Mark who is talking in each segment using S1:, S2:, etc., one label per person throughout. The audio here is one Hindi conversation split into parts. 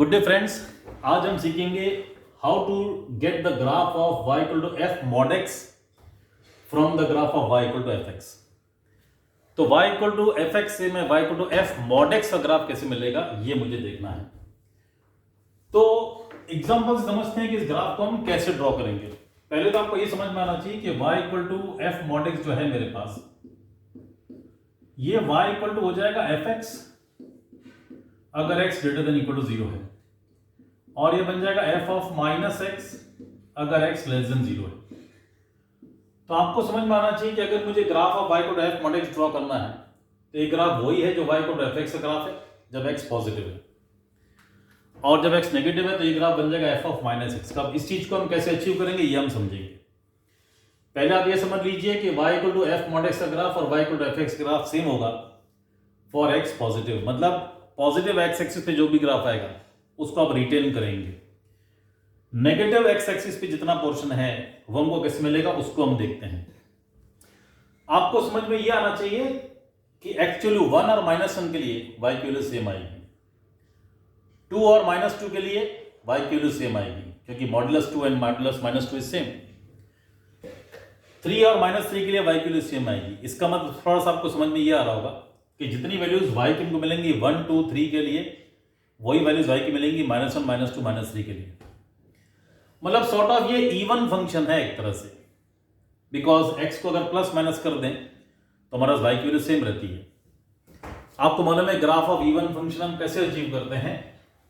S1: गुड डे फ्रेंड्स, आज हम सीखेंगे how to get the graph of y equal to f mod x from the graph of y equal to f x. तो y equal to f x से मैं y equal to f mod x का ग्राफ कैसे मिलेगा ये मुझे देखना है। तो एग्जांपल से समझते हैं कि इस ग्राफ को हम कैसे ड्रॉ करेंगे। पहले तो आपको ये समझ में आना चाहिए कि y equal to f mod x जो है मेरे पास, ये y इक्वल टू हो जाएगा एफ एक्स अगर x greater than equal to 0 है, और ये बन जाएगा f ऑफ माइनस एक्स अगर x लेस देन 0 है। तो आपको समझ में आना चाहिए कि अगर मुझे graph of y equal to f mod x draw करना है तो ये ग्राफ वही है जो y equal to f x का ग्राफ है जब x पॉजिटिव है, और जब x नेगेटिव है तो ये ग्राफ बन जाएगा f ऑफ माइनस एक्स। अब इस चीज को हम कैसे अचीव करेंगे ये हम समझेंगे। पहले आप ये समझ लीजिए कि y equal to f mod x का ग्राफ और y equal to f x का ग्राफ सेम होगा फॉर x पॉजिटिव, मतलब पॉजिटिव एक्स एक्सिस पे जो भी ग्राफ आएगा उसको आप रिटेन करेंगे। नेगेटिव एक्स एक्सिस पे जितना पोर्शन है वो हमको कैसे मिलेगा उसको हम देखते हैं। आपको समझ में ये आना चाहिए कि एक्चुअली 1 और -1 के लिए y की वैल्यू सेम आएगी, 2 और -2 के लिए y की वैल्यू सेम आएगी क्योंकि modulus 2 and modulus -2 is same. 3 और -3 के लिए y की वैल्यू सेम आएगी। इसका मतलब थोड़ा सा आपको समझ में ये आ रहा होगा कि जितनी वैल्यूज y की हमको मिलेंगी 1, 2, 3 के लिए वही वैल्यूज y की मिलेंगी -1, -2, -3 के लिए। मतलब सॉर्ट ऑफ ये इवन फंक्शन है एक तरह से, बिकॉज x को अगर प्लस माइनस कर दें तो हमारा y की वैल्यू सेम रहती है। आपको मालूम है ग्राफ ऑफ इवन फंक्शन हम कैसे अचीव करते हैं।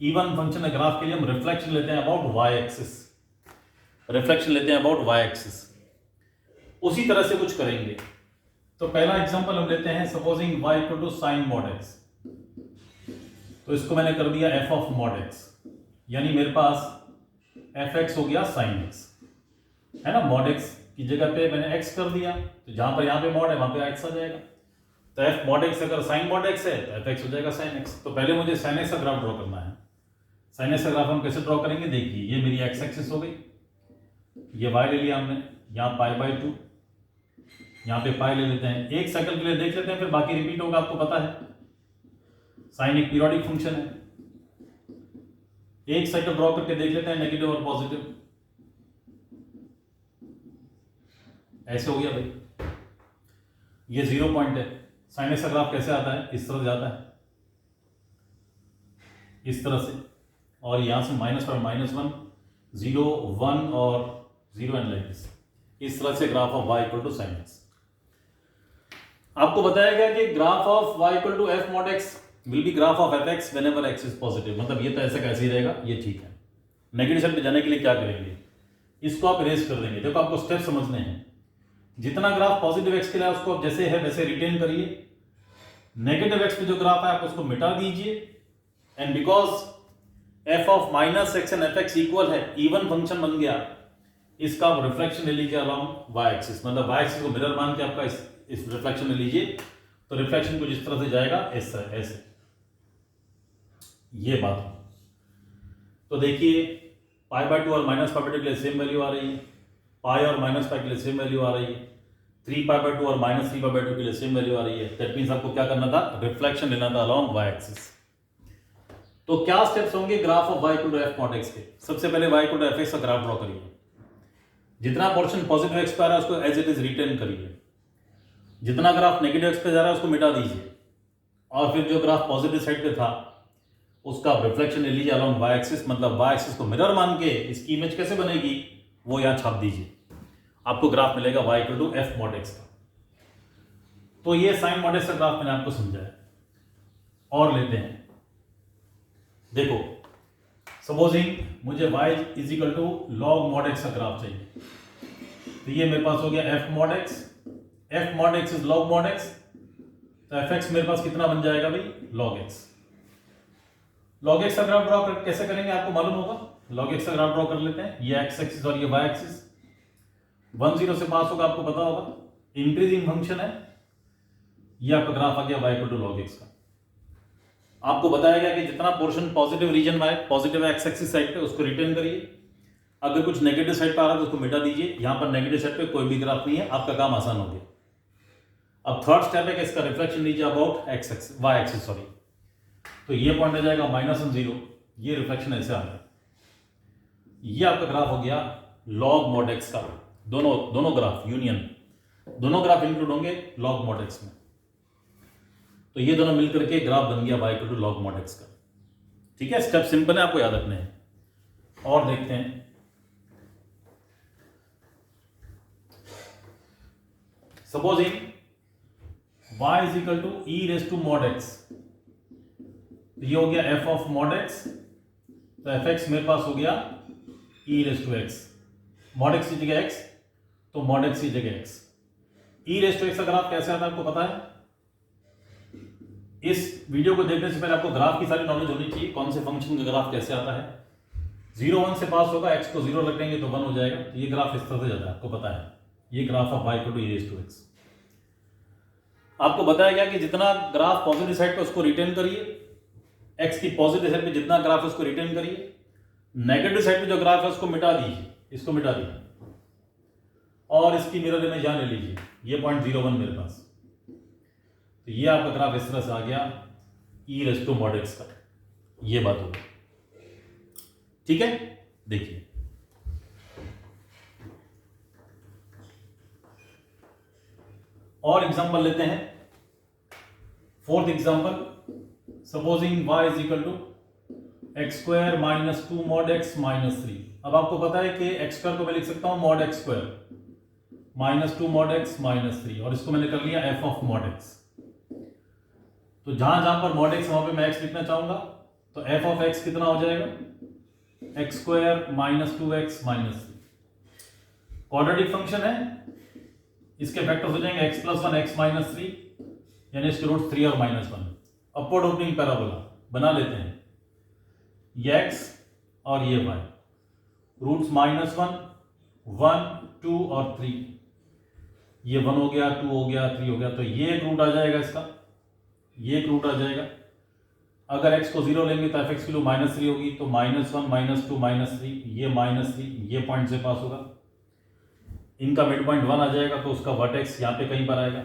S1: इवन फंक्शन ग्राफ के लिए हम रिफ्लेक्शन लेते हैं अबाउट y एक्सिस, रिफ्लेक्शन लेते हैं अबाउट y एक्सिस। उसी तरह से कुछ करेंगे। तो पहला एग्जांपल हम लेते हैं, supposing y equal to sine mod x। तो इसको मैंने कर दिया f ऑफ मॉड x, यानी मेरे पास fx हो गया sin x, है ना। मॉड x की जगह पे मैंने x कर दिया, तो जहां पर यहां पे मॉड है वहां पे x आ जाएगा। तो f मॉड x अगर sin मॉड x है तो fx हो जाएगा sin x। तो पहले मुझे sin x का ग्राफ ड्रॉ करना है। sin x का ग्राफ हम कैसे ड्रॉ करेंगे, देखिए ये मेरी x एक्सिस हो गई, ये y ले लिया हमने, यहाँ π/2, यहाँ पे पाई ले लेते हैं। एक साइकिल के लिए देख लेते हैं, फिर बाकी रिपीट होगा, आपको पता है साइन एक पीरियोडिक फंक्शन है। एक साइकिल ड्रॉ करके देख लेते हैं नेगेटिव और पॉजिटिव। ऐसे हो गया भाई, ये 0 पॉइंट है। साइन एक्स का ग्राफ कैसे आता है, इस तरह से जाता है, इस तरह से, और यहां से -1, -1, 0, 1 और 0 एंड लाइक दिस। इस तरह से graph of y equal to sine x. आपको बताया गया कि graph of y equal to f mod x will be graph of f x whenever x is positive. मतलब ये तो ऐसे कैसे ही रहेगा, ये ठीक है। नेगेटिव साइड पे जाने के लिए क्या करेंगे, इसको आप इरेज कर देंगे। देखो आपको स्टेप समझने हैं। जितना ग्राफ पॉजिटिव x के लिए उसको आप जैसे है वैसे रिटेन करिए। नेगेटिव x पे जो ग्राफ है आप उसको मिटा दीजिए, and because f of minus x and F x equal है, इवन फंक्शन बन गया, इसका आप रिफ्लेक्शन ले लीजिए अराउंड y एक्सिस। मतलब y एक्सिस को मिरर मान के आपका इस रिफ्लेक्शन ले लीजिए। तो रिफ्लेक्शन कुछ इस तरह से जाएगा, ऐसे ये बात। तो देखिए π/2 और -π/2 के लिए सेम वैल्यू आ रही है, पाई और -π के लिए सेम वैल्यू आ रही है, 3π/2 और -3π/2 के लिए सेम वैल्यू आ रही है। दैट मींस आपको क्या करना था, रिफ्लेक्शन लेना था अलोंग y एक्सिस। तो क्या स्टेप्स होंगे graph of y equal to f mod x के। सबसे पहले y equal to f x का ग्राफ ड्रॉ करिए। जितना पोर्शन पॉजिटिव एक्स पे आ रहा है उसको एज इट इज रिटेन करिए। जितना ग्राफ नेगेटिव एक्स पे जा रहा है उसको मिटा दीजिए, और फिर जो ग्राफ पॉजिटिव साइड पे था उसका आप रिफ्लेक्शन ले लीजिए अलोंग y एक्सिस। मतलब y एक्सिस को मिरर मान के इसकी इमेज कैसे बनेगी वो यहाँ छाप दीजिए, आपको ग्राफ मिलेगा y equal to f mod x का। तो ये साइन मॉड एक्स का ग्राफ मैंने आपको समझाया। और लेते हैं, देखो सपोजिंग मुझे y is equal to log mod x का ग्राफ चाहिए। तो ये मेरे पास हो गया f mod x, f mod x is log mod x। तो fx मेरे पास कितना बन जाएगा भाई, log x। log x का ग्राफ ड्रॉ कैसे करेंगे आपको मालूम होगा। log x का ग्राफ ड्रॉ कर लेते हैं, ये x एक्सिस और ये y एक्सिस। 1, 0 से पास होगा, आपको पता होगा इंक्रीजिंग फंक्शन है। ये आपका ग्राफ आ गया y equal to log x का। आपको बताया गया कि जितना पोर्शन पॉजिटिव रीजन में है, पॉजिटिव एक्स एक्सिस साइड पे, उसको रिटेन करिए। अगर कुछ नेगेटिव साइड पे आ रहा है तो उसको मिटा दीजिए। यहां पर नेगेटिव साइड पे कोई भी ग्राफ नहीं है, आपका काम आसान हो गया। अब थर्ड स्टेप है कि इसका रिफ्लेक्शन लीजिए about x axis, y axis sorry. तो ये पॉइंट आ जाएगा -1, 0, ये रिफ्लेक्शन ऐसे आ गया। ये आपका ग्राफ हो गया लॉग मॉड एक्स का। दोनों ग्राफ यूनियन, दोनों ग्राफ इंक्लूड होंगे लॉग मॉड एक्स में। तो ये दोनों मिलकर के ग्राफ बन गया y = log mod x का। ठीक है, स्टेप सिंपल है, आपको याद रखने हैं। और देखते हैं, supposing y = e mod x, ये हो गया f of mod x, तो fx मेरे पास हो गया e x, mod x की जगह x, तो mod x की जगह x। e x का ग्राफ कैसे आता है आपको पता है? इस वीडियो को देखने से पहले आपको ग्राफ की सारी नॉलेज होनी चाहिए, कौन से फंक्शन का ग्राफ कैसे आता है। 0 1 से पास होगा, x को 0 रखेंगे तो 1 हो जाएगा। तो ये ग्राफ इस तरह से जाता है, आपको पता है। ये graph of y = e x। आपको बताया गया कि जितना ग्राफ पॉजिटिव साइड पे उसको रिटेन करिए, x की पॉजिटिव साइड पे जितना ग्राफ है उसको रिटेन करिए, नेगेटिव साइड पे जो ग्राफ है उसको मिटा दीजिए, इसको मिटा दीजिए और इसकी मिरर इमेज यहां ले लीजिए। ये 0.01 मेरे पास, तो ये आपका ग्राफ इस तरह से आ गया e mod x का। ये बात होगी, ठीक है। देखिए और एग्जांपल लेते हैं। Fourth example, supposing y = x² - 2 mod x - 3। अब आपको पता है कि x² को मैं लिख सकता हूं mod x² - 2 mod x - 3, और इसको मैंने कर लिया f of mod x। तो जहां जहां पर mod x वहां पे मैं x लिखना चाहूंगा, तो f of x कितना हो जाएगा? x² - 2x - 3। क्वाड्रेटिक फंक्शन है, इसके फैक्टर्स हो जाएंगे x + 1 x - 3, यानी इसके रूट्स 3 और -1। अपवर्ड ओपनिंग पैराबोला बना लेते हैं, ये x और ये y, रूट्स -1 1 2 और 3, ये 1 हो गया, 2 हो गया, 3 हो गया, तो ये एक रूट आ जाएगा इसका, ये एक रूट आ जाएगा। अगर x को 0 लेंगे तो fx की वैल्यू -3 होगी, तो -1 -2 -3, ये -3, ये पॉइंट से पास होगा, इनका मिड पॉइंट 1 आ जाएगा, तो उसका वर्टेक्स यहाँ पे कहीं पर आएगा।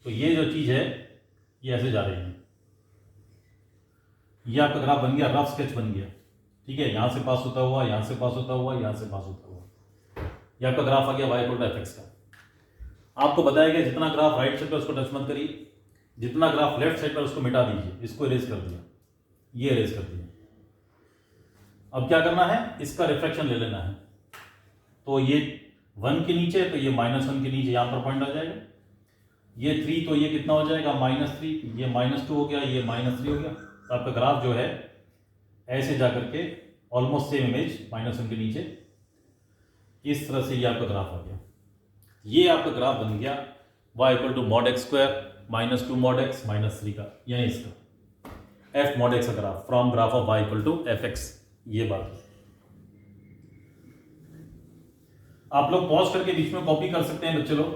S1: तो ये जो चीज है ये ऐसे जा रही है। ये आपका ग्राफ बन गया, रफ स्केच बन गया, ठीक है। यहां से पास होता हुआ, यहां से पास होता हुआ, यहां से पास होता हुआ, ये आपका ग्राफ आ गया y = fx का। आपको बताया गया जितना ग्राफ राइट साइड पर उसको टच मत करिए, जितना ग्राफ लेफ्ट साइड पर उसको मिटा दीजिए। इसको इरेज कर दिया, ये इरेज कर दिया। अब क्या करना है, इसका रिफ्लेक्शन ले लेना है। तो ये 1 के नीचे, तो ये -1 के नीचे यहां पर पॉइंट आ जाएगा। ये 3, तो ये कितना हो जाएगा? -3, ये -2 हो गया, ये -3 हो गया। तो आपका ग्राफ जो है ऐसे जा करके ऑलमोस्ट सेम इमेज -1 के नीचे, इस तरह से ये आपका ग्राफ आ गया। ये आपका ग्राफ बन गया y = mod x² - 2 mod x - 3 का, यानी इसका f mod x का graph from graph of y = fx। ये बात आप लोग पॉज करके बीच में कॉपी कर सकते हैं बच्चे लोग,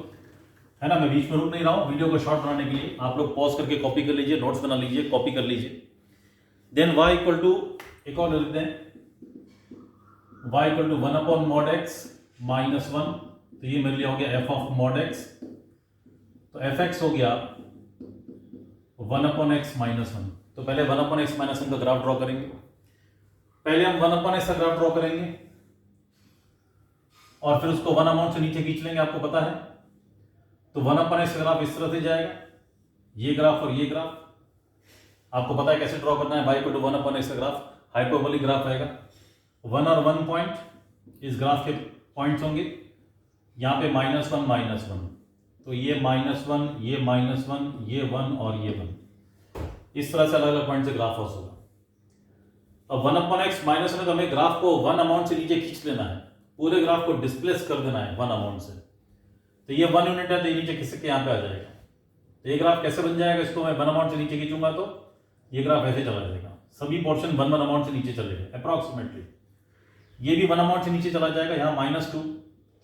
S1: है ना। मैं बीच में रुक नहीं रहा हूं, वीडियो को शॉर्ट बनाने के लिए आप लोग पॉज करके कॉपी कर लीजिए, नोट्स बना लीजिए, कॉपी कर लीजिए। देन y = एक और लिखते हैं, y = 1 mod x - 1, तो ये मेरे लिए हो गया f of mod x। तो fx हो गया 1 x - 1। तो पहले 1 x - 1 का ग्राफ ड्रॉ करेंगे। पहले हम 1 x का ग्राफ ड्रॉ करेंगे और फिर उसको 1 से नीचे खींच लेंगे, आपको पता है। तो 1 x का ग्राफ इस तरह से जाएगा, ये ग्राफ और ये ग्राफ। आपको पता है कैसे ड्रॉ करना है। y = 1 x का ग्राफ हाइपरबोलिक ग्राफ आएगा। 1 और 1 पॉइंट इस ग्राफ के पॉइंट्स होंगे, यहाँ पे -1 -1, तो ये -1, ये -1, ये 1 और ये 1, इस तरह से अलग अलग पॉइंट से ग्राफ फॉर्स होगा। अब 1 x - 1 तो हमें ग्राफ को 1 अमाउंट से नीचे खींच लेना है, पूरे ग्राफ को डिस्प्लेस कर देना है 1 अमाउंट से। तो ये 1 यूनिट है, तो ये नीचे खिसक के यहाँ पे आ जाएगा। तो ये ग्राफ कैसे बन जाएगा, इसको मैं 1 अमाउंट से नीचे खींचूंगा तो ये ग्राफ ऐसे चला जाएगा, सभी पोर्शन 1 अमाउंट से नीचे चलेगा अप्रॉक्सीमेटली। ये भी 1 अमाउंट से नीचे चला जाएगा, यहाँ -2,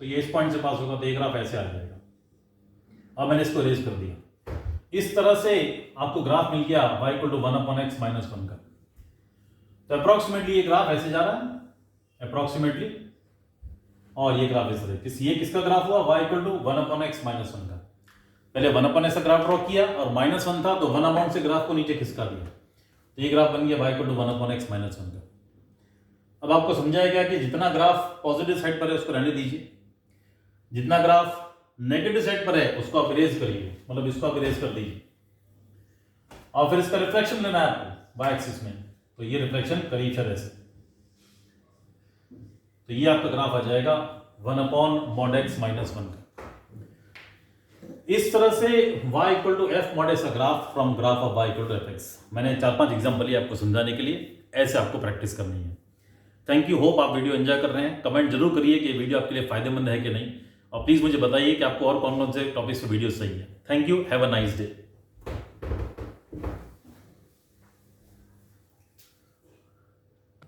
S1: तो ये इस पॉइंट से पास होगा, तो ये ग्राफ ऐसे आ जाएगा। अब मैंने इसको इरेज कर दिया। इस तरह से आपको ग्राफ मिल गया y = 1 x - 1 का। तो अप्रॉक्सीमेटली ये ग्राफ ऐसे जा रहा है अप्रॉक्सीमेटली, और ये ग्राफ इस तरह। ये किसका ग्राफ हुआ? y = 1 x - 1 का। पहले 1 x का ग्राफ ड्रॉ किया और -1 था, तो 1 अमाउंट से ग्राफ को नीचे खिसका दिया। तो ये ग्राफ बन गया y equal to 1/x minus 1 का। अब आपको समझाया गया कि जितना ग्राफ पॉजिटिव साइड पर है उसको रहने दीजिए, जितना ग्राफ नेगेटिव साइड पर है उसको आप इरेज करिए, मतलब इसको आप इरेज कर दीजिए, और फिर इसका रिफ्लेक्शन लेना है आपको y एक्सिस में। तो ये रिफ्लेक्शन करीब शायद ऐसे, तो ये आपका ग्राफ आ जाएगा 1/x माइनस 1 का। इस तरह से y equal to f mod x का graph from graph of y equal to fx। मैंने 4-5 एग्जाम्पल ही आपको समझाने के लिए, ऐसे आपको प्रैक्टिस करनी है। थैंक यू, होप आप वीडियो एंजॉय कर रहे हैं। कमेंट जरूर करिए कि वीडियो आपके लिए फायदेमंद है कि नहीं, और प्लीज मुझे बताइए कि आपको और कौन कौन से टॉपिक्स पे वीडियो चाहिए। Thank you, have a nice day.